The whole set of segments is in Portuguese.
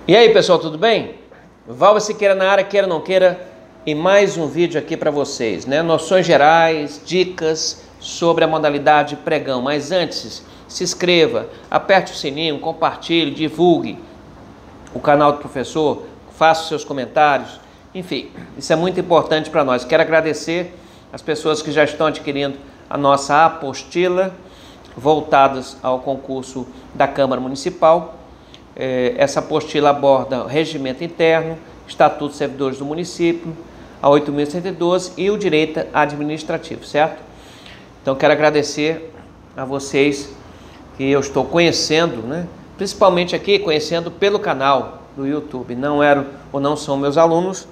E aí pessoal, tudo bem? Valva Siqueira na área, queira ou não queira, e mais um vídeo aqui para vocês, né? Noções gerais, dicas sobre a modalidade pregão. Mas antes, se inscreva, aperte o sininho, compartilhe, divulgue o canal do professor, faça os seus comentários, enfim, isso é muito importante para nós. Quero agradecer as pessoas que já estão adquirindo a nossa apostila, voltadas ao concurso da Câmara Municipal. Essa apostila aborda o regimento interno, Estatuto dos Servidores do Município, a 8.112 e o direito administrativo, certo? Então quero agradecer a vocês que eu estou conhecendo, né? Principalmente aqui conhecendo pelo canal do YouTube. Não eram ou não são meus alunos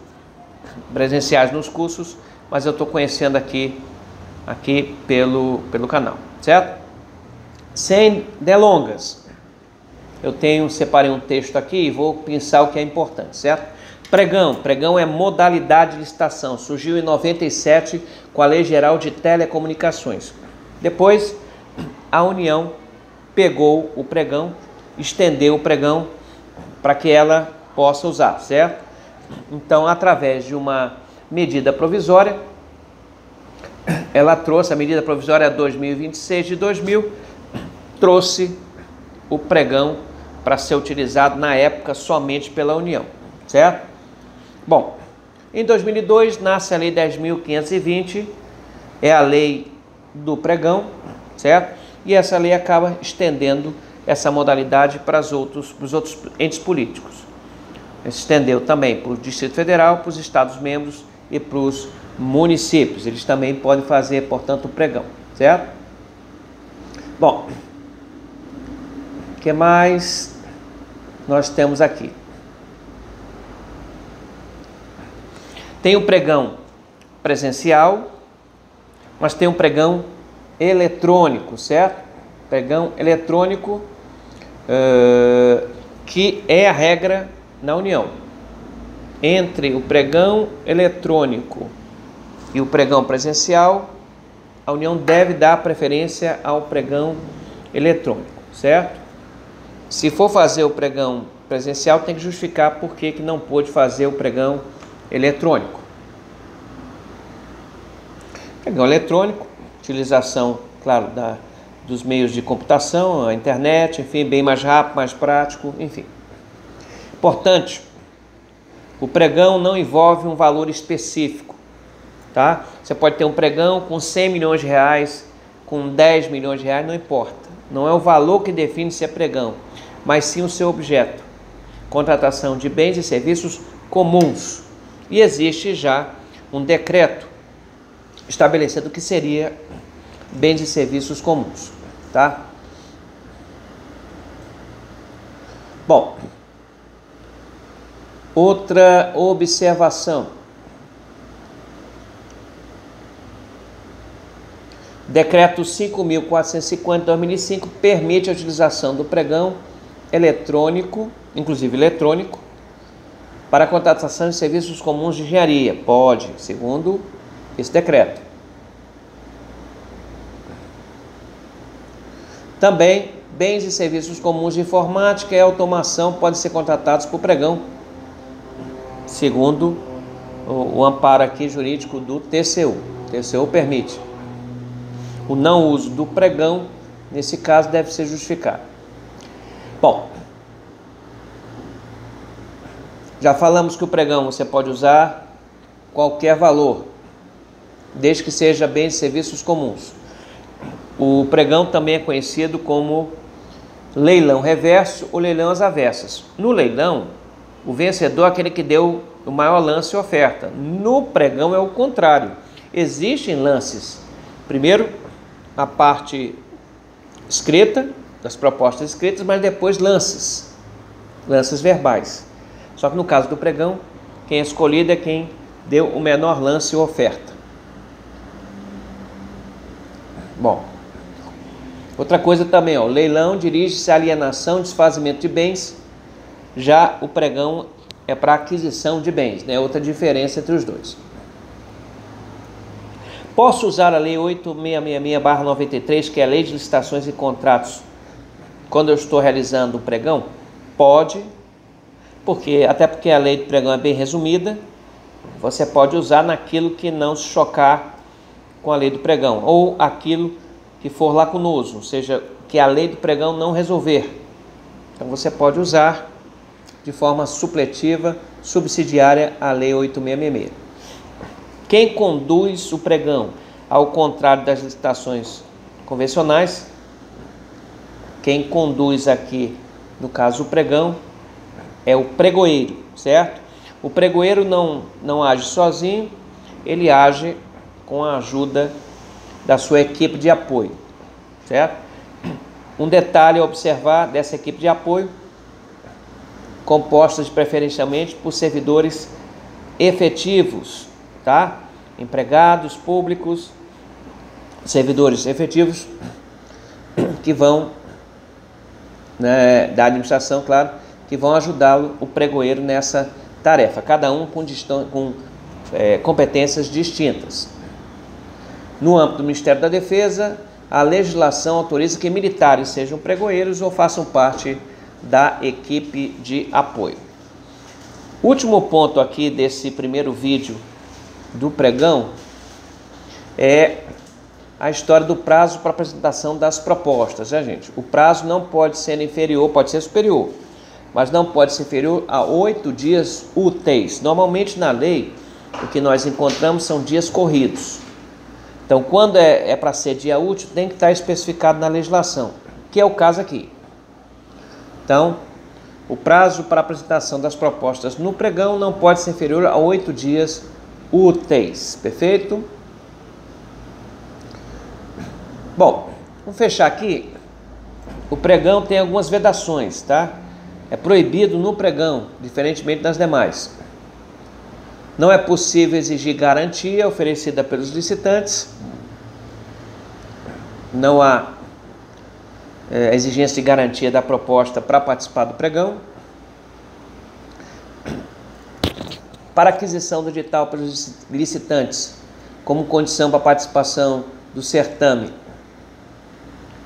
presenciais nos cursos, mas eu estou conhecendo aqui pelo canal, certo? Sem delongas, eu separei um texto aqui e vou pensar o que é importante, certo? Pregão é modalidade de licitação, surgiu em 97 com a Lei Geral de Telecomunicações. Depois, a União pegou o pregão, estendeu o pregão para que ela possa usar, certo? Então, através de uma medida provisória, ela trouxe, a medida provisória 2026 de 2000, trouxe o pregão para ser utilizado na época somente pela União, certo? Bom, em 2002 nasce a Lei 10.520, é a lei do pregão, certo? E essa lei acaba estendendo essa modalidade para os outros entes políticos. Se estendeu também para o Distrito Federal, para os Estados-membros e para os municípios. Eles também podem fazer, portanto, o pregão, certo? Bom, o que mais nós temos aqui? Tem o pregão presencial, mas tem o pregão eletrônico, certo? Pregão eletrônico, que é a regra na União. Entre o pregão eletrônico e o pregão presencial, a União deve dar preferência ao pregão eletrônico, certo? Se for fazer o pregão presencial, tem que justificar por que não pôde fazer o pregão eletrônico. Pregão eletrônico, utilização, claro, dos meios de computação, a internet, enfim, bem mais rápido, mais prático, enfim. Importante, o pregão não envolve um valor específico, tá? Você pode ter um pregão com 100 milhões de reais, com 10 milhões de reais, não importa. Não é o valor que define se é pregão, mas sim o seu objeto. Contratação de bens e serviços comuns. E existe já um decreto estabelecendo o que seria bens e serviços comuns, tá? Bom, outra observação. Decreto 5.450 de 2005 permite a utilização do pregão eletrônico, inclusive eletrônico, para a contratação de serviços comuns de engenharia. Pode, segundo esse decreto. Também, bens e serviços comuns de informática e automação podem ser contratados por pregão, segundo o amparo aqui jurídico do TCU. O TCU permite. O não uso do pregão, nesse caso, deve ser justificado. Bom, já falamos que o pregão você pode usar qualquer valor, desde que seja bens e serviços comuns. O pregão também é conhecido como leilão reverso ou leilão às avessas. No leilão, o vencedor é aquele que deu o maior lance e oferta. No pregão é o contrário. Existem lances. Primeiro, a parte escrita, das propostas escritas, mas depois lances verbais. Só que no caso do pregão, quem é escolhido é quem deu o menor lance ou oferta. Bom, outra coisa também, o leilão dirige-se à alienação, desfazimento de bens, já o pregão é para aquisição de bens, né? Outra diferença entre os dois. Posso usar a Lei 8666/93, que é a Lei de Licitações e Contratos, quando eu estou realizando o pregão? Pode, até porque a lei do pregão é bem resumida, você pode usar naquilo que não se chocar com a lei do pregão, ou aquilo que for lacunoso, ou seja, que a lei do pregão não resolver. Então você pode usar de forma supletiva, subsidiária à lei 8666. Quem conduz o pregão, ao contrário das licitações convencionais, quem conduz aqui, no caso o pregão, é o pregoeiro, certo? O pregoeiro não age sozinho, ele age com a ajuda da sua equipe de apoio, certo? Um detalhe a observar dessa equipe de apoio, composta preferencialmente por servidores efetivos, tá? Empregados públicos, servidores efetivos que vão, né, da administração, claro, que vão ajudá-lo, o pregoeiro, nessa tarefa, cada um com competências distintas. No âmbito do Ministério da Defesa, a legislação autoriza que militares sejam pregoeiros ou façam parte da equipe de apoio. Último ponto aqui desse primeiro vídeo do pregão é a história do prazo para apresentação das propostas, né, gente? O prazo não pode ser inferior, pode ser superior, mas não pode ser inferior a 8 dias úteis. Normalmente na lei, o que nós encontramos são dias corridos. Então, quando é para ser dia útil, tem que estar especificado na legislação, que é o caso aqui. Então, o prazo para apresentação das propostas no pregão não pode ser inferior a 8 dias úteis. Perfeito? Bom, vamos fechar aqui. O pregão tem algumas vedações, tá? É proibido no pregão, diferentemente das demais. Não é possível exigir garantia oferecida pelos licitantes. Não há exigência de garantia da proposta para participar do pregão. Para aquisição do edital pelos licitantes, como condição para a participação do certame,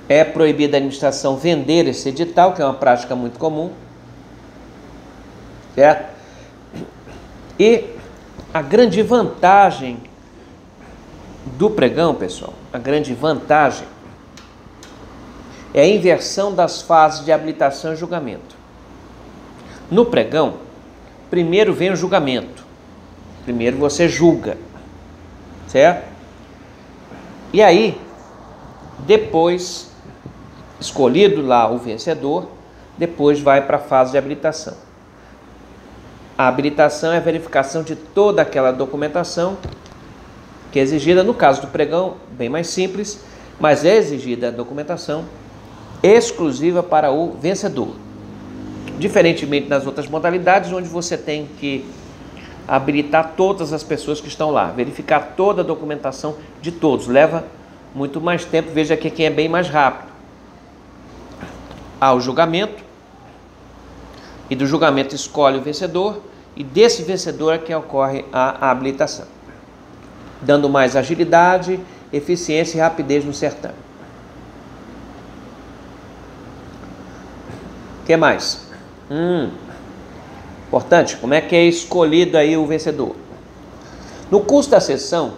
é proibida a administração vender esse edital, que é uma prática muito comum, certo? E a grande vantagem do pregão, pessoal, a grande vantagem é a inversão das fases de habilitação e julgamento. No pregão, primeiro vem o julgamento. Primeiro você julga, certo? E aí, depois, escolhido lá o vencedor, depois vai para a fase de habilitação. A habilitação é a verificação de toda aquela documentação que é exigida. No caso do pregão, bem mais simples, mas é exigida a documentação exclusiva para o vencedor. Diferentemente das outras modalidades, onde você tem que habilitar todas as pessoas que estão lá, verificar toda a documentação de todos, leva muito mais tempo. Veja que aqui é bem mais rápido. Há o julgamento, e do julgamento escolhe o vencedor, e desse vencedor é que ocorre a habilitação, dando mais agilidade, eficiência e rapidez no certame. O que mais? Importante, como é que é escolhido aí o vencedor? No curso da sessão,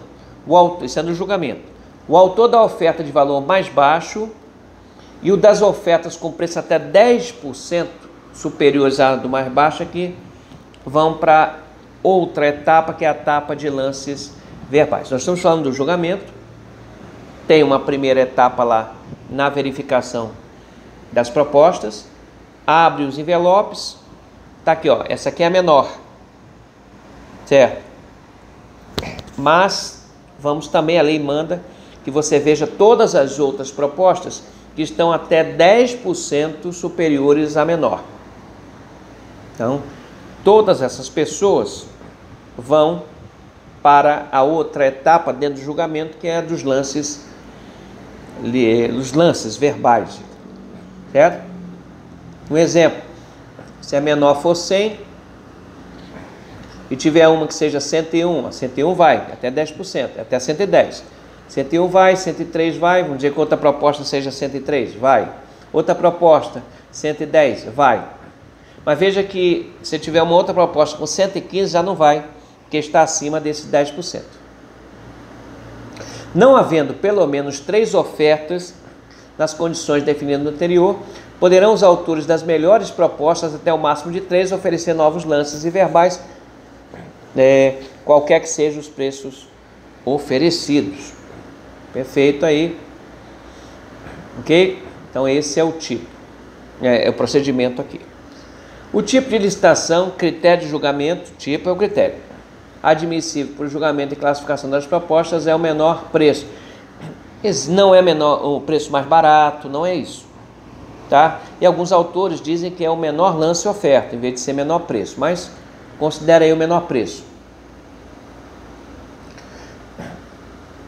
isso é no julgamento, o autor da oferta de valor mais baixo e o das ofertas com preço até 10% superiores à do mais baixo aqui vão para outra etapa, que é a etapa de lances verbais. Nós estamos falando do julgamento. Tem uma primeira etapa lá na verificação das propostas, abre os envelopes, tá aqui, ó, essa aqui é a menor, certo? Mas vamos também, a lei manda que você veja todas as outras propostas que estão até 10% superiores à menor. Então, todas essas pessoas vão para a outra etapa dentro do julgamento, que é a dos lances verbais, certo? Um exemplo, se a menor for 100 e tiver uma que seja 101, a 101 vai até 10%, até 110. 101 vai, 103 vai, vamos dizer que outra proposta seja 103, vai. Outra proposta, 110, vai. Mas veja que se tiver uma outra proposta com 115 já não vai, porque está acima desses 10%. Não havendo pelo menos 3 ofertas nas condições definidas no anterior, poderão os autores das melhores propostas até o máximo de 3 oferecer novos lances e verbais, qualquer que sejam os preços oferecidos. Perfeito aí. Ok? Então esse é o tipo, é o procedimento aqui. O tipo de licitação, critério de julgamento, tipo é o critério. Admissível por julgamento e classificação das propostas é o menor preço. Esse não é o preço mais barato, não é isso. Tá? E alguns autores dizem que é o menor lance e oferta, em vez de ser menor preço, mas considera aí o menor preço.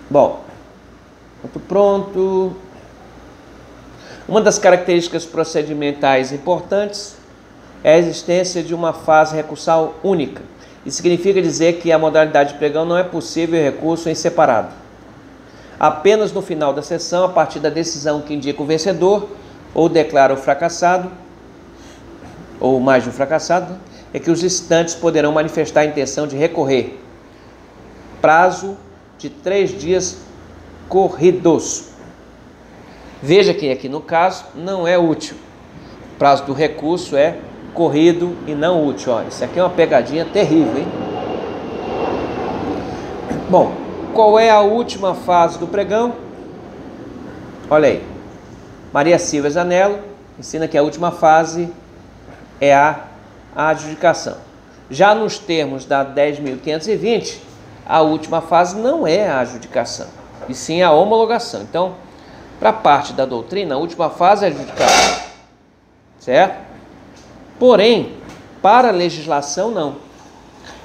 Bom, muito pronto. Uma das características procedimentais importantes é a existência de uma fase recursal única. Isso significa dizer que a modalidade de pregão não é possível recurso em separado. Apenas no final da sessão, a partir da decisão que indica o vencedor ou declara o fracassado, ou mais de um fracassado, é que os licitantes poderão manifestar a intenção de recorrer. Prazo de 3 dias corridos. Veja que aqui no caso não é útil. O prazo do recurso é corrido e não útil. Olha, isso aqui é uma pegadinha terrível, hein? Bom, qual é a última fase do pregão? Olha aí. Maria Silva Zanello ensina que a última fase é a adjudicação. Já nos termos da 10.520, a última fase não é a adjudicação, e sim a homologação. Então, para a parte da doutrina, a última fase é a adjudicação, certo? Porém, para a legislação, não.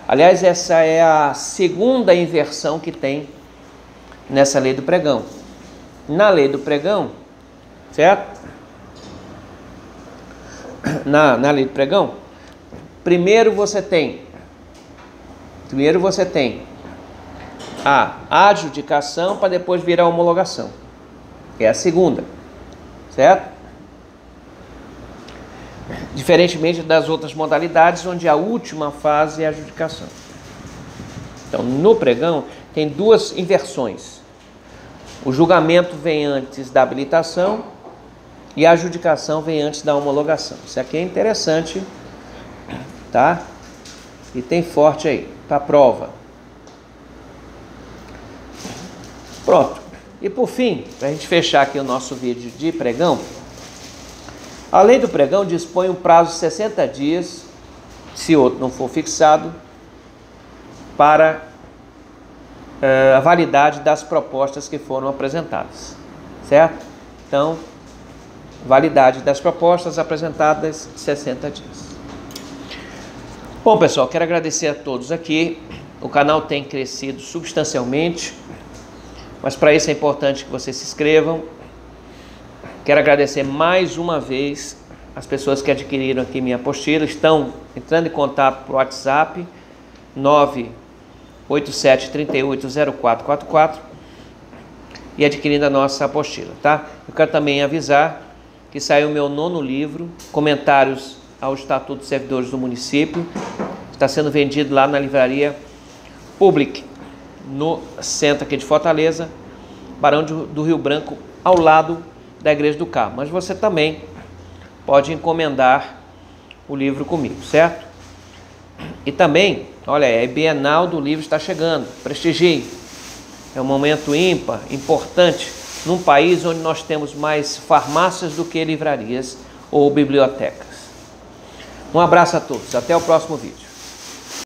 Aliás, essa é a segunda inversão que tem nessa lei do pregão. Na lei do pregão, certo? Na lei do pregão, primeiro você tem a adjudicação para depois vir a homologação. É a segunda, certo? Diferentemente das outras modalidades, onde a última fase é a adjudicação. Então, no pregão, tem 2 inversões. O julgamento vem antes da habilitação e a adjudicação vem antes da homologação. Isso aqui é interessante, tá? E tem forte aí, para a prova. Pronto. E por fim, para a gente fechar aqui o nosso vídeo de pregão, a lei do pregão dispõe um prazo de 60 dias, se outro não for fixado, para a validade das propostas que foram apresentadas, certo? Então, validade das propostas apresentadas, 60 dias. Bom, pessoal, quero agradecer a todos aqui. O canal tem crescido substancialmente, mas para isso é importante que vocês se inscrevam. Quero agradecer mais uma vez as pessoas que adquiriram aqui minha apostila, estão entrando em contato por WhatsApp 987380444 e adquirindo a nossa apostila, tá? Eu quero também avisar que saiu o meu 9º livro, Comentários ao Estatuto dos Servidores do Município. Está sendo vendido lá na livraria Public, no centro aqui de Fortaleza, Barão do Rio Branco, ao lado da Igreja do Carmo. Mas você também pode encomendar o livro comigo, certo? E também, olha, a Bienal do Livro está chegando, prestigie. É um momento ímpar, importante, num país onde nós temos mais farmácias do que livrarias ou bibliotecas. Um abraço a todos, até o próximo vídeo.